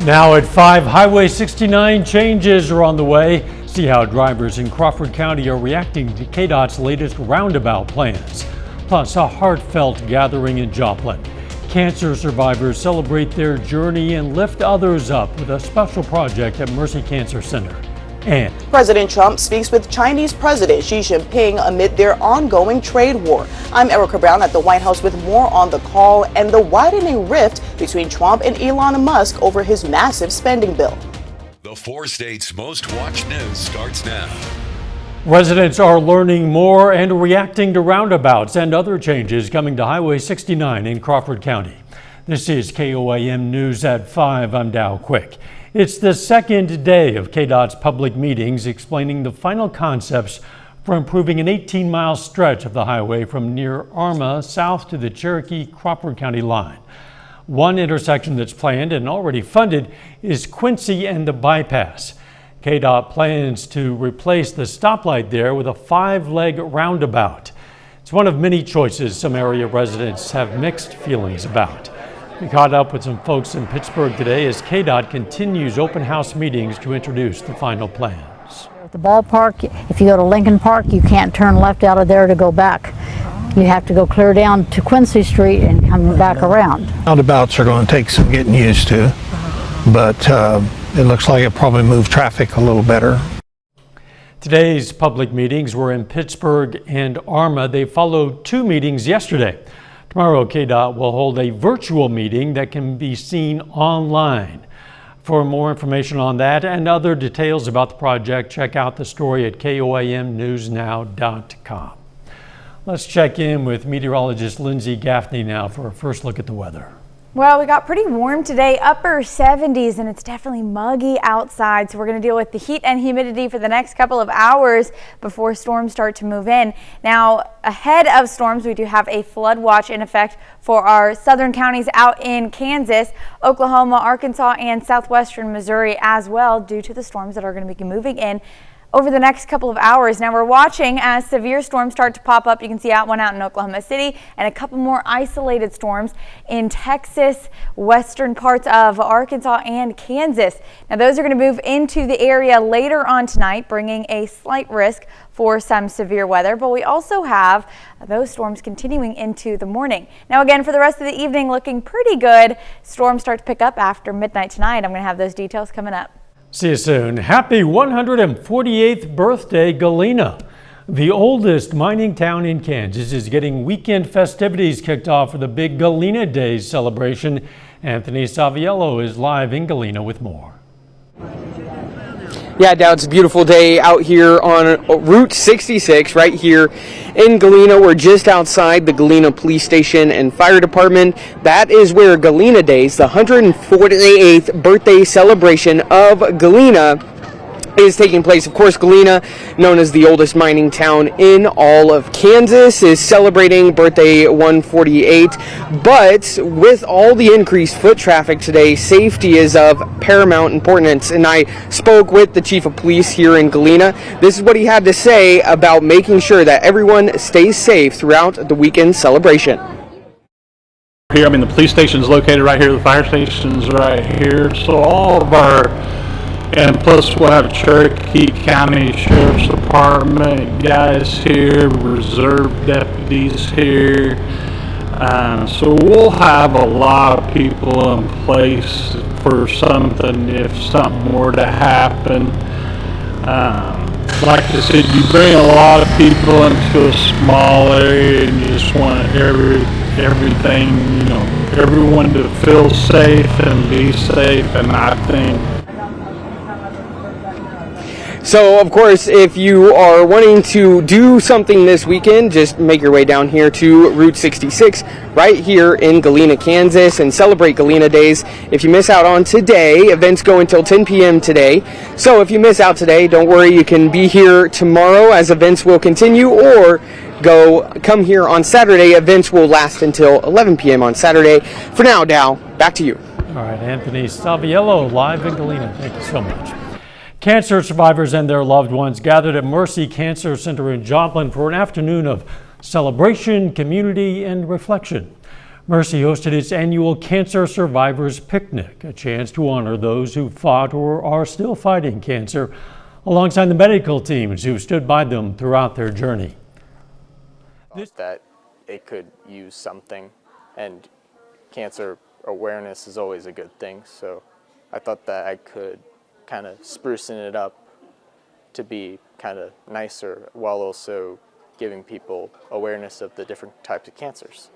Now at 5, Highway 69 changes are on the way. See how drivers in Crawford County are reacting to KDOT's latest roundabout plans. Plus, a heartfelt gathering in Joplin. Cancer survivors celebrate their journey and lift others up with a special project at Mercy Cancer Center. And President Trump speaks with Chinese President Xi Jinping amid their ongoing trade war. I'm Erica Brown at the White House with more on the call and the widening rift between Trump and Elon Musk over his massive spending bill. The 4 states' most watched news starts now. residents are learning more and reacting to roundabouts and other changes coming to Highway 69 in Crawford County. This is KOAM News at 5. I'm Dow Quick. It's the second day of KDOT's public meetings explaining the final concepts for improving an 18-mile stretch of the highway from near Arma south to the Cherokee-Crawford County line. One intersection that's planned and already funded is Quincy and the bypass. KDOT plans to replace the stoplight there with a 5-leg roundabout. It's one of many choices some area residents have mixed feelings about. We caught up with some folks in Pittsburgh today as KDOT continues open house meetings to introduce the final plans. At the ballpark, if you go to Lincoln Park, you can't turn left out of there to go back. You have to go clear down to Quincy Street and come back around. Roundabouts are going to take some getting used to, but it looks like it'll probably move traffic a little better. Today's public meetings were in Pittsburgh and Arma. They followed 2 meetings yesterday. Tomorrow, KDOT will hold a virtual meeting that can be seen online. For more information on that and other details about the project, check out the story at koamnewsnow.com. Let's check in with meteorologist Lindsay Gaffney now for a first look at the weather. Well, we got pretty warm today, upper 70s, and it's definitely muggy outside. So we're going to deal with the heat and humidity for the next couple of hours before storms start to move in. Now, ahead of storms, we do have a flood watch in effect for our southern counties out in Kansas, Oklahoma, Arkansas, and southwestern Missouri as well, due to the storms that are going to be moving in over the next couple of hours. Now we're watching as severe storms start to pop up. You can see one out in Oklahoma City and a couple more isolated storms in Texas, western parts of Arkansas and Kansas. Now those are going to move into the area later on tonight, bringing a slight risk for some severe weather, but we also have those storms continuing into the morning. Now again, for the rest of the evening, looking pretty good. Storms start to pick up after midnight tonight. I'm going to have those details coming up. See you soon. Happy 148th birthday, Galena. The oldest mining town in Kansas is getting weekend festivities kicked off for the big Galena Days celebration. Anthony Saviello is live in Galena with more. Yeah, Dow, it's a beautiful day out here on Route 66 right here in Galena. We're just outside the Galena Police Station and Fire Department. That is where Galena Days, the 148th birthday celebration of Galena, is taking place. Of course, Galena, known as the oldest mining town in all of Kansas, is celebrating birthday 148. But with all the increased foot traffic today, safety is of paramount importance. And I spoke with the chief of police here in Galena. This is what he had to say about making sure that everyone stays safe throughout the weekend celebration. Here, the police station is located right here. The fire station's right here. So all of our And plus we'll have Cherokee County Sheriff's Department guys here, reserve deputies here. So we'll have a lot of people in place for something if something were to happen. Like I said, you bring a lot of people into a small area and you just want everything, everyone to feel safe and be safe, and I think so, of course, if you are wanting to do something this weekend, just make your way down here to Route 66 right here in Galena, Kansas, and celebrate Galena Days. If you miss out on today, events go until 10 p.m. today. So if you miss out today, don't worry, you can be here tomorrow as events will continue, or come here on Saturday. Events will last until 11 p.m. on Saturday. For now, Dow, back to you. All right, Anthony Saviello live in Galena. Thank you so much. Cancer survivors and their loved ones gathered at Mercy Cancer Center in Joplin for an afternoon of celebration, community, and reflection. Mercy hosted its annual Cancer Survivors Picnic, a chance to honor those who fought or are still fighting cancer, alongside the medical teams who stood by them throughout their journey. That it could use something, and cancer awareness is always a good thing, so I thought that I could kind of sprucing it up to be kind of nicer while also giving people awareness of the different types of cancers.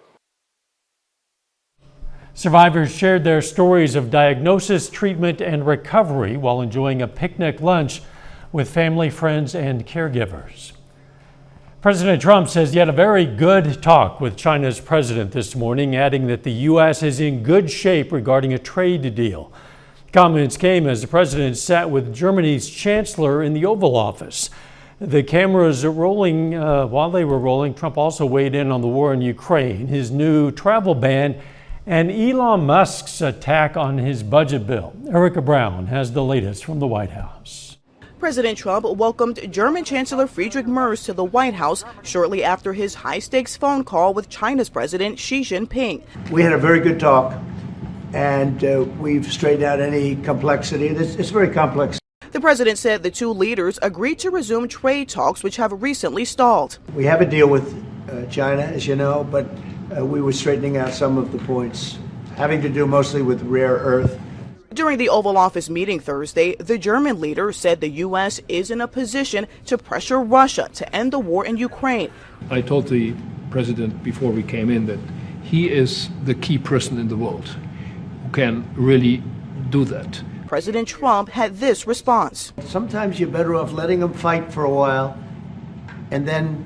Survivors shared their stories of diagnosis, treatment, and recovery while enjoying a picnic lunch with family, friends, and caregivers. President Trump says he had a very good talk with China's president this morning, adding that the U.S. is in good shape regarding a trade deal. Comments came as the president sat with Germany's chancellor in the Oval Office. The cameras rolling, while they were rolling, Trump also weighed in on the war in Ukraine, his new travel ban, and Elon Musk's attack on his budget bill. Erica Brown has the latest from the White House. President Trump welcomed German Chancellor Friedrich Merz to the White House shortly after his high-stakes phone call with China's President Xi Jinping. We had a very good talk, and we've straightened out any complexity. It's very complex. The president said the two leaders agreed to resume trade talks, which have recently stalled. We have a deal with China, as you know, but we were straightening out some of the points, having to do mostly with rare earth. During the Oval Office meeting Thursday, the German leader said the U.S. is in a position to pressure Russia to end the war in Ukraine. I told the president before we came in that he is the key person in the world who can really do that. President Trump had this response. Sometimes you're better off letting them fight for a while and then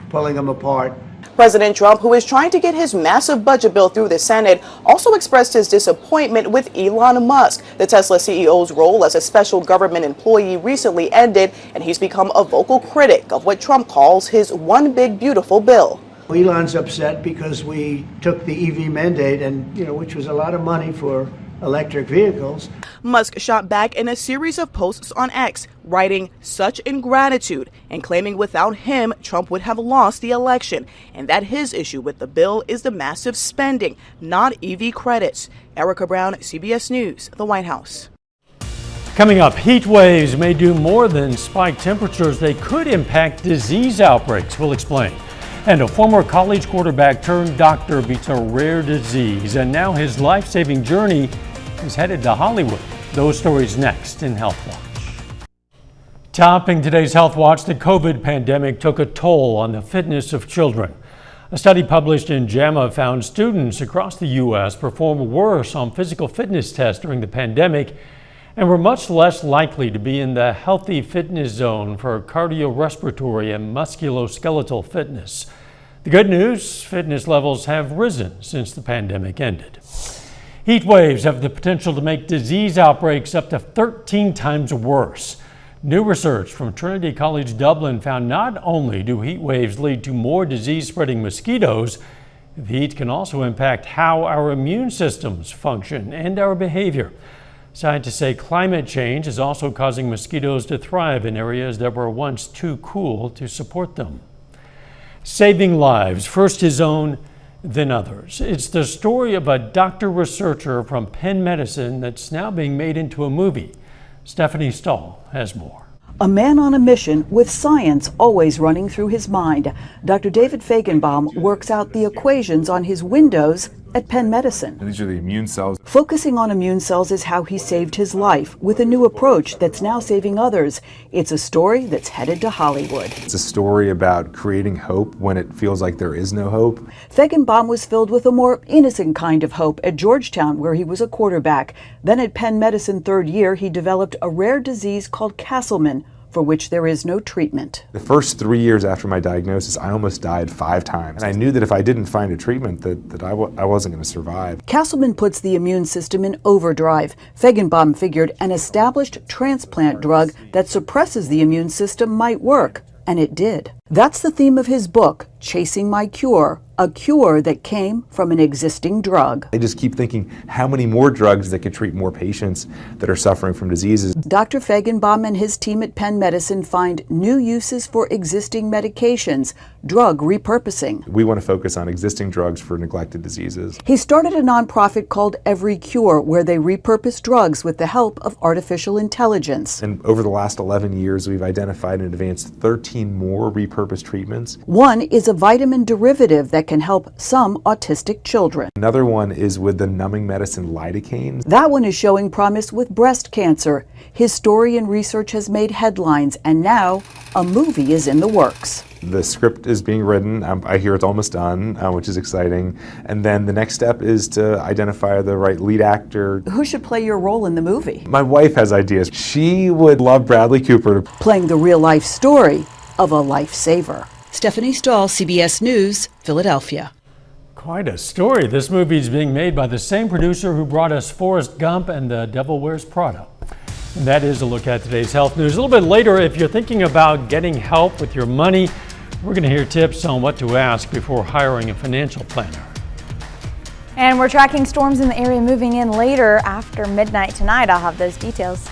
pulling them apart. President Trump, who is trying to get his massive budget bill through the Senate, also expressed his disappointment with Elon Musk. The Tesla CEO's role as a special government employee recently ended, and he's become a vocal critic of what Trump calls his one big beautiful bill. Elon's upset because we took the EV mandate, and which was a lot of money for electric vehicles. Musk shot back in a series of posts on X, writing such ingratitude and claiming without him, Trump would have lost the election, and that his issue with the bill is the massive spending, not EV credits. Erica Brown, CBS News, the White House. Coming up, heat waves may do more than spike temperatures. They could impact disease outbreaks. We'll explain. And a former college quarterback turned doctor beats a rare disease, and now his life-saving journey is headed to Hollywood. Those stories next in Health Watch. Topping today's Health Watch, the COVID pandemic took a toll on the fitness of children. A study published in JAMA found students across the U.S. performed worse on physical fitness tests during the pandemic and were much less likely to be in the healthy fitness zone for cardiorespiratory and musculoskeletal fitness. The good news, fitness levels have risen since the pandemic ended. Heat waves have the potential to make disease outbreaks up to 13 times worse. New research from Trinity College Dublin found not only do heat waves lead to more disease-spreading mosquitoes, the heat can also impact how our immune systems function and our behavior. Scientists say climate change is also causing mosquitoes to thrive in areas that were once too cool to support them. Saving lives, first his own, then others. It's the story of a doctor-researcher from Penn Medicine that's now being made into a movie. Stephanie Stahl has more. A man on a mission with science always running through his mind. Dr. David Feigenbaum works out the equations on his windows at Penn Medicine. These are the immune cells. Focusing on immune cells is how he saved his life with a new approach that's now saving others. It's a story that's headed to Hollywood. It's a story about creating hope when it feels like there is no hope. Feigenbaum was filled with a more innocent kind of hope at Georgetown, where he was a quarterback. Then at Penn Medicine third year, he developed a rare disease called Castleman, for which there is no treatment. The first 3 years after my diagnosis, I almost died 5 times. And I knew that if I didn't find a treatment, that I wasn't going to survive. Castleman puts the immune system in overdrive. Feigenbaum figured an established transplant drug that suppresses the immune system might work, and it did. That's the theme of his book, Chasing My Cure, a cure that came from an existing drug. I just keep thinking how many more drugs that could treat more patients that are suffering from diseases. Dr. Feigenbaum and his team at Penn Medicine find new uses for existing medications, drug repurposing. We want to focus on existing drugs for neglected diseases. He started a nonprofit called Every Cure, where they repurpose drugs with the help of artificial intelligence. And over the last 11 years, we've identified and advanced 13 more repurposed treatments. One is a vitamin derivative that can help some autistic children. Another one is with the numbing medicine lidocaine. That one is showing promise with breast cancer. His story and research has made headlines, and now a movie is in the works. The script is being written. I hear it's almost done, which is exciting. And then the next step is to identify the right lead actor. Who should play your role in the movie? My wife has ideas. She would love Bradley Cooper. Playing the real-life story of a lifesaver. Stephanie Stahl, CBS News, Philadelphia. Quite a story. This movie is being made by the same producer who brought us Forrest Gump and The Devil Wears Prada. And that is a look at today's health news. A little bit later, if you're thinking about getting help with your money, we're going to hear tips on what to ask before hiring a financial planner. And we're tracking storms in the area moving in later after midnight tonight. I'll have those details.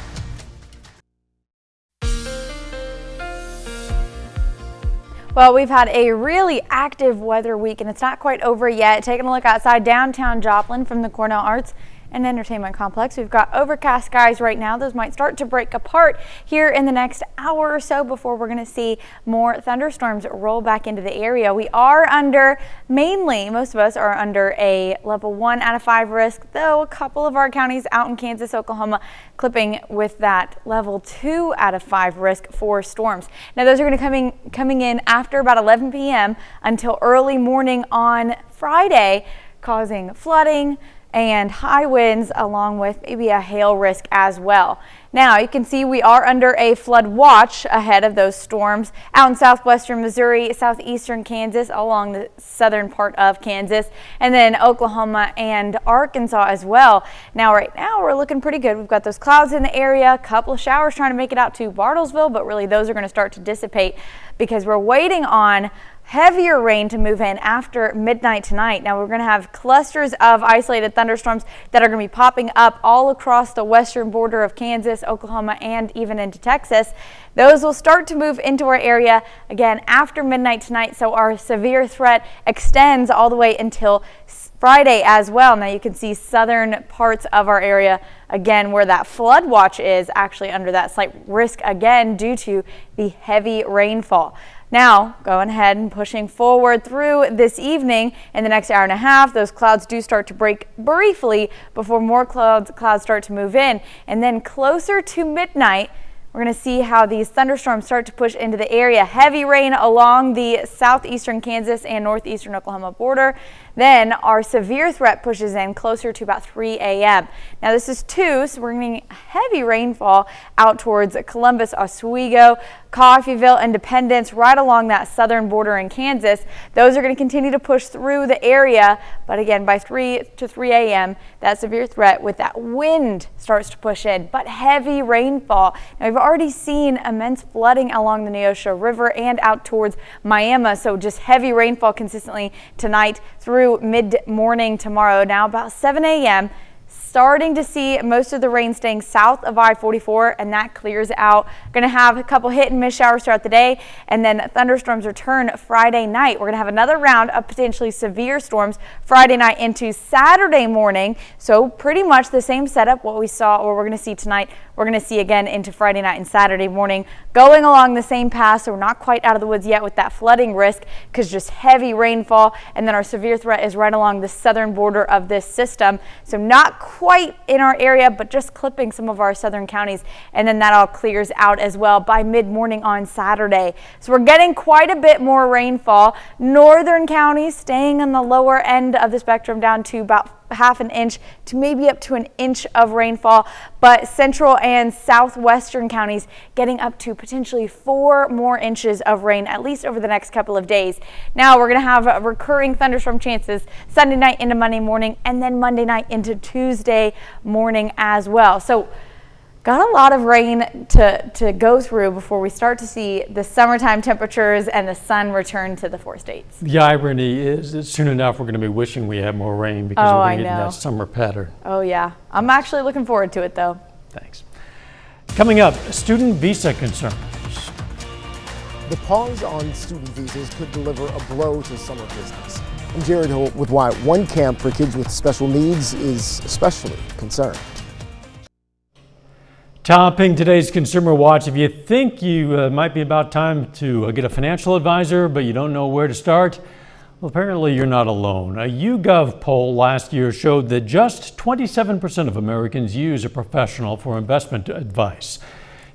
Well, we've had a really active weather week and it's not quite over yet. Taking a look outside downtown Joplin from the Cornell Arts and Entertainment Complex. We've got overcast skies right now. Those might start to break apart here in the next hour or so before we're going to see more thunderstorms roll back into the area. We are under, mainly, most of us are under a level 1 out of 5 risk, though a couple of our counties out in Kansas, Oklahoma, clipping with that level 2 out of 5 risk for storms. Now those are going to coming in after about 11 p.m. until early morning on Friday, causing flooding and high winds along with maybe a hail risk as well. Now you can see we are under a flood watch ahead of those storms out in southwestern Missouri, southeastern Kansas, along the southern part of Kansas, and then Oklahoma and Arkansas as well. Now right now we're looking pretty good. We've got those clouds in the area, a couple of showers trying to make it out to Bartlesville, but really those are going to start to dissipate because we're waiting on heavier rain to move in after midnight tonight. Now we're going to have clusters of isolated thunderstorms that are going to be popping up all across the western border of Kansas, Oklahoma, and even into Texas. Those will start to move into our area again after midnight tonight, so our severe threat extends all the way until Friday as well. Now you can see southern parts of our area again where that flood watch is actually under that slight risk again due to the heavy rainfall. Now, going ahead and pushing forward through this evening in the next hour and a half, those clouds do start to break briefly before more clouds start to move in. And then closer to midnight, we're going to see how these thunderstorms start to push into the area. Heavy rain along the southeastern Kansas and northeastern Oklahoma border. Then our severe threat pushes in closer to about 3 a.m. Now this is 2, so we're getting heavy rainfall out towards Columbus, Oswego, Coffeyville, Independence, right along that southern border in Kansas. Those are going to continue to push through the area, but again by 3 a.m. that severe threat with that wind starts to push in, but heavy rainfall. Now we've already seen immense flooding along the Neosho River and out towards Miami, so just heavy rainfall consistently tonight through mid-morning tomorrow. Now about 7 a.m. starting to see most of the rain staying south of I-44, and that clears out. Going to have a couple hit and miss showers throughout the day, and then thunderstorms return Friday night. We're going to have another round of potentially severe storms Friday night into Saturday morning. So pretty much the same setup what we saw or we're going to see tonight. We're going to see again into Friday night and Saturday morning, going along the same path. So we're not quite out of the woods yet with that flooding risk because just heavy rainfall, and then our severe threat is right along the southern border of this system. So not quite in our area, but just clipping some of our southern counties, and then that all clears out as well by mid-morning on Saturday. So we're getting quite a bit more rainfall. Northern counties staying on the lower end of the spectrum down to about half an inch to maybe up to an inch of rainfall, but central and southwestern counties getting up to potentially 4 more inches of rain, at least over the next couple of days. Now we're going to have recurring thunderstorm chances Sunday night into Monday morning, and then Monday night into Tuesday morning as well. So Got a lot of rain to go through before we start to see the summertime temperatures and the sun return to the 4 states. The irony is that soon enough we're going to be wishing we had more rain because we're getting that summer pattern. Oh yeah, I'm actually looking forward to it though. Thanks. Coming up, student visa concerns. The pause on student visas could deliver a blow to summer business. I'm Jared Hill with why one camp for kids with special needs is especially concerned. Topping today's Consumer Watch, if you think you might be about time to get a financial advisor, but you don't know where to start, well, apparently you're not alone. A YouGov poll last year showed that just 27% of Americans use a professional for investment advice.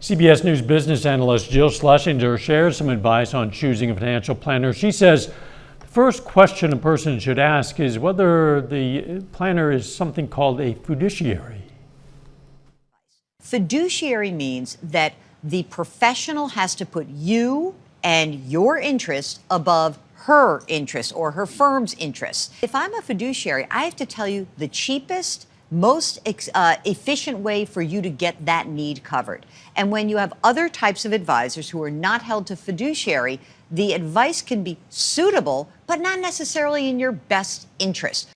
CBS News business analyst Jill Schlesinger shares some advice on choosing a financial planner. She says the first question a person should ask is whether the planner is something called a fiduciary. Fiduciary means that the professional has to put you and your interests above her interests or her firm's interests. If I'm a fiduciary, I have to tell you the cheapest, most efficient way for you to get that need covered. And when you have other types of advisors who are not held to fiduciary, the advice can be suitable, but not necessarily in your best interest.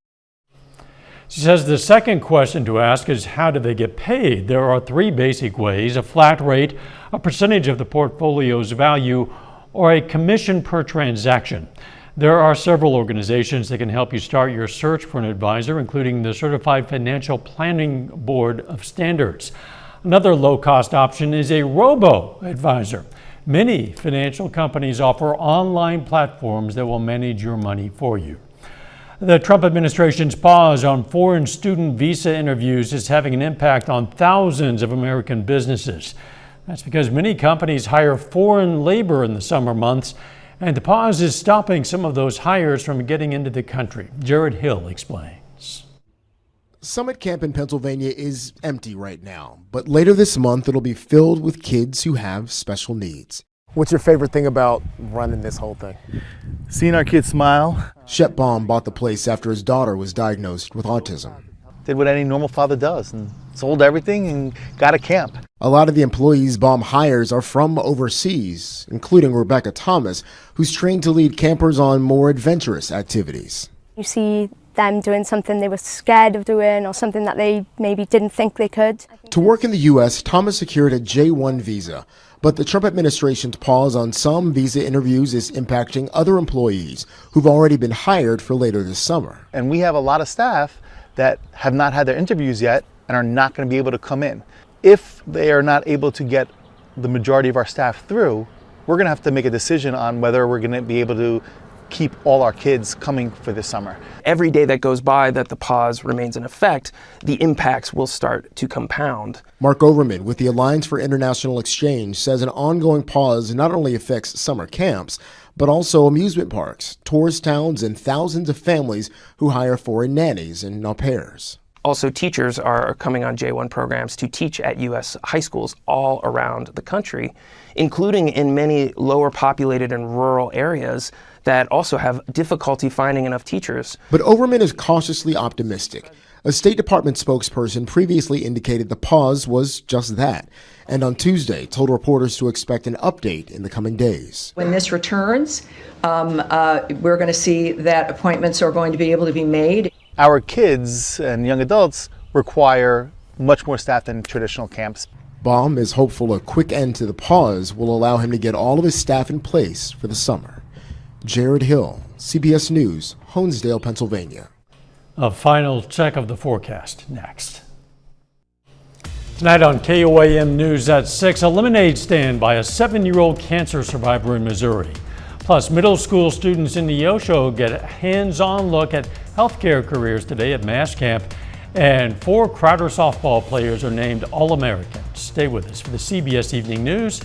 She says the second question to ask is how do they get paid? There are 3 basic ways: a flat rate, a percentage of the portfolio's value, or a commission per transaction. There are several organizations that can help you start your search for an advisor, including the Certified Financial Planning Board of Standards. Another low-cost option is a robo-advisor. Many financial companies offer online platforms that will manage your money for you. The Trump administration's pause on foreign student visa interviews is having an impact on thousands of American businesses. That's because many companies hire foreign labor in the summer months, and the pause is stopping some of those hires from getting into the country. Jared Hill explains. Summit Camp in Pennsylvania is empty right now, but later this month it'll be filled with kids who have special needs. What's your favorite thing about running this whole thing? Seeing our kids smile. Shep Baum bought the place after his daughter was diagnosed with autism. Did what any normal father does and sold everything and got a camp. A lot of the employees Baum hires are from overseas, including Rebecca Thomas, who's trained to lead campers on more adventurous activities. You see them doing something they were scared of doing or something that they maybe didn't think they could. To work in the U.S., Thomas secured a J-1 visa, but the Trump administration's pause on some visa interviews is impacting other employees who've already been hired for later this summer. And we have a lot of staff that have not had their interviews yet and are not going to be able to come in. If they are not able to get the majority of our staff through, we're going to have to make a decision on whether we're going to be able to keep all our kids coming for this summer. Every day that goes by that the pause remains in effect, the impacts will start to compound. Mark Overman with the Alliance for International Exchange says an ongoing pause not only affects summer camps, but also amusement parks, tourist towns, and thousands of families who hire foreign nannies and au pairs. Also, teachers are coming on J-1 programs to teach at U.S. high schools all around the country, including in many lower populated and rural areas that also have difficulty finding enough teachers. But Overman is cautiously optimistic. A State Department spokesperson previously indicated the pause was just that, and on Tuesday told reporters to expect an update in the coming days. When this returns, we're going to see that appointments are going to be able to be made. Our kids and young adults require much more staff than traditional camps. Baum is hopeful a quick end to the pause will allow him to get all of his staff in place for the summer. Jared Hill, CBS News, Honesdale, Pennsylvania. A final check of the forecast next. Tonight on KOAM News at 6, a lemonade stand by a 7-year-old cancer survivor in Missouri. Plus, middle school students in Neosho get a hands-on look at healthcare careers today at MASH Camp. And 4 Crowder softball players are named All-Americans. Stay with us for the CBS Evening News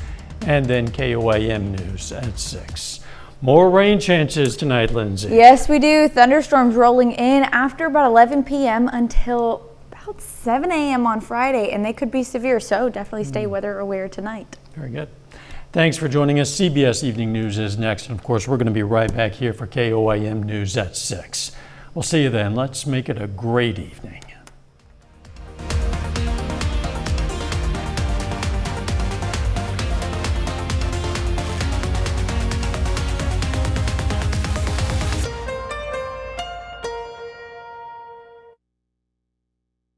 and then KOAM News at 6. More rain chances tonight, Lindsay. Yes, we do. Thunderstorms rolling in after about 11 p.m. until about 7 a.m. on Friday, and they could be severe, so definitely stay weather aware tonight. Very good. Thanks for joining us. CBS Evening News is next, and of course, we're going to be right back here for KOAM News at 6. We'll see you then. Let's make it a great evening.